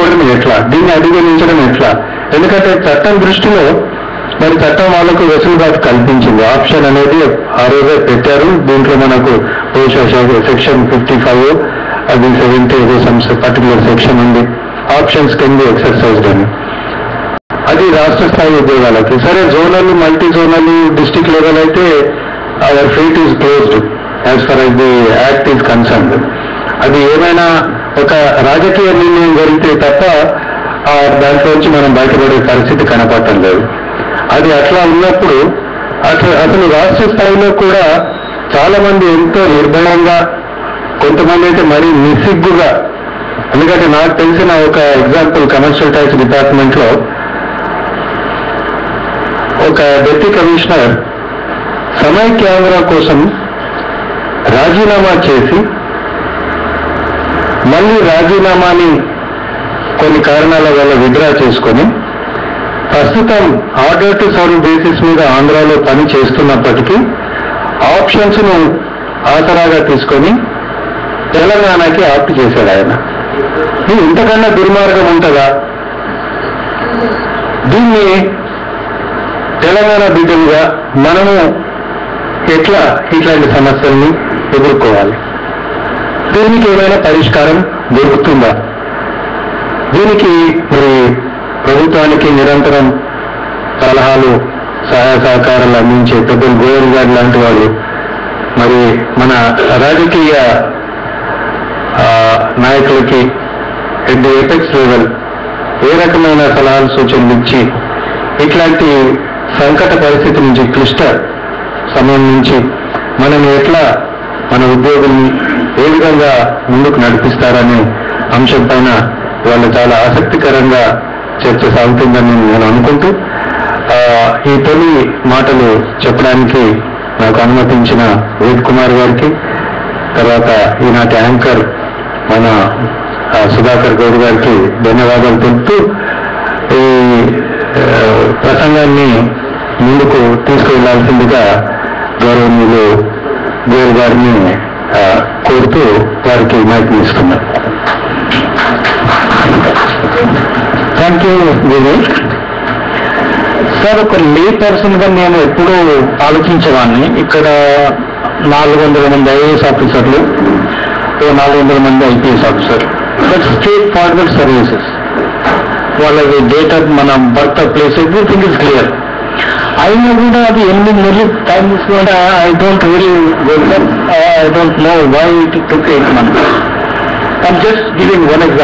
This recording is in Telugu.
తీసుకోవడం ఎట్లా, దీన్ని అధిగమించడం ఎట్లా? ఎందుకంటే చట్టం దృష్టిలో మరి చట్టం వాళ్ళకు వెసులుబాటు కల్పించింది. ఆప్షన్ అనేది ఆ రోజే పెట్టారు. దీంట్లో మనకు సెక్షన్ 55 అది 70 ఏదో సంస్థ పర్టికులర్ సెక్షన్ ఉంది, ఆప్షన్స్ కెన్ బి ఎక్సర్సైజ్డ్ అని. అది రాష్ట్ర స్థాయి ఉద్యోగాలకి. సరే zonal, multi zonal, district level అయితే our feet is closed as far as the act is concerned. అది ఏమైనా ఒక రాజకీయ నిర్ణయం జరిగితే తప్ప దాంట్లోంచి మనం బయటపడే పరిస్థితి కనపడటం లేదు. అది అట్లా ఉన్నప్పుడు అసలు రాష్ట్ర స్థాయిలో కూడా చాలా మంది ఎంతో నిర్భయంగా, కొంతమంది అయితే మరీ నిస్సిగ్గుగా. ఎందుకంటే నాకు తెలిసిన ఒక ఎగ్జాంపుల్, కమర్షియల్ ట్యాక్స్ డిపార్ట్మెంట్ లో ఒక డిప్యూటీ కమిషనర్ సమయ కెమెరా కోసం రాజీనామా చేసి మళ్ళీ రాజీనామాని కొన్ని కారణాల వల్ల విత్డ్రా చేసుకొని ప్రస్తుతం ఆర్డర్ టు సర్వ్ బేసిస్ మీద ఆంధ్రాలో పని చేస్తున్నప్పటికీ ఆప్షన్స్ ను ఆసరాగా తీసుకొని తెలంగాణకి ఆప్ట్ చేశాడు ఆయన. ఇంతకన్నా దుర్మార్గం ఉంటుందా? దీన్ని తెలంగాణ బిడ్డలుగా మనము ఎట్లా ఇట్లాంటి సమస్యల్ని ఎదుర్కోవాలి? దీనికి ఏమైనా పరిష్కారం దొరుకుతుందా? దీనికి మరి ప్రభుత్వానికి నిరంతరం సలహాలు, సహాయ సహకారాలు అందించే పెద్దలు గోయల్ గారు లాంటి వాళ్ళు, మరి మన రాజకీయ నాయకులకి ఎట్ ది ఎపెక్స్ లెవెల్ ఏ రకమైన సలహాలు సూచనలు ఇచ్చి ఇట్లాంటి సంకట పరిస్థితి నుంచి, క్లిష్ట సమయం నుంచి మనం ఎట్లా మన ఉద్యోగుల్ని ఏ విధంగా ముందుకు నడిపిస్తారనే అంశం పైన వాళ్ళు చాలా ఆసక్తికరంగా చర్చ సాగుతుందని నేను అనుకుంటూ ఈ తొలి మాటలు చెప్పడానికి నాకు అనుమతించిన వేద్ కుమార్ గారికి, తర్వాత ఈనాటి యాంకర్ మన సుధాకర్ గౌడ్ గారికి ధన్యవాదాలు తెలుపుతూ ఈ ప్రసంగాన్ని ముందుకు తీసుకువెళ్లాల్సిందిగా గౌరవనీయులు గోయల్ గారిని కోరుతూ వారికి మైక్ ఇస్తున్నాను. Thank you Vivek sir. ఒక లే పర్సన్ గా నేను ఎప్పుడూ ఆలోచించేవాడిని, ఇక్కడ 400 మంది ఐఏఎస్ ఆఫీసర్లు, 400 మంది ఐపీఎస్ ఆఫీసర్లు, బట్ స్ట్రేట్ ఫార్వర్డ్ సర్వీసెస్, వాళ్ళకి డేటా, మన birth place, everything is clear. అయినా కూడా అది 8 నెలలు టైం తీసుకుంటే I don't really I don't know why it took 8 months. I'm just giving one example.